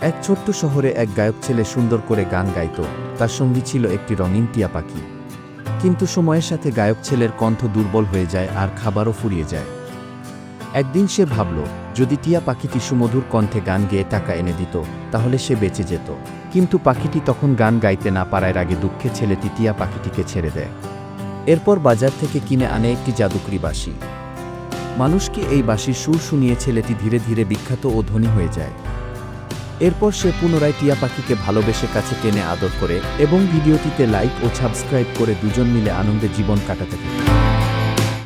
এক ছোট্ট শহরে এক গায়ক ছেলে সুন্দর করে গান গাইত, তার সঙ্গী ছিল একটি রঙিন টিয়া পাখি। কিন্তু সময়ের সাথে গায়ক ছেলের কণ্ঠ দুর্বল হয়ে যায় আর খাবারও ফুরিয়ে যায়। একদিন সে ভাবল, যদি টিয়া পাখিটি সুমধুর কণ্ঠে গান গেয়ে টাকা এনে দিত, তাহলে সে বেঁচে যেত। কিন্তু পাখিটি তখন গান গাইতে না পারার আগে দুঃখে ছেলেটি টিয়া পাখিটিকে ছেড়ে দেয়। এরপর বাজার থেকে কিনে আনে একটি জাদুকরি বাঁশি। মানুষকে এই বাঁশির সুর শুনিয়ে ছেলেটি ধীরে ধীরে বিখ্যাত ও ধনী হয়ে যায়। এরপর সে পুনরায় টিয়া পাখিকে ভালোবেসে কাছে টেনে আদর করে এবং ভিডিওটিতে লাইক ও সাবস্ক্রাইব করে দুজন মিলে আনন্দে জীবন কাটাতে থাকে।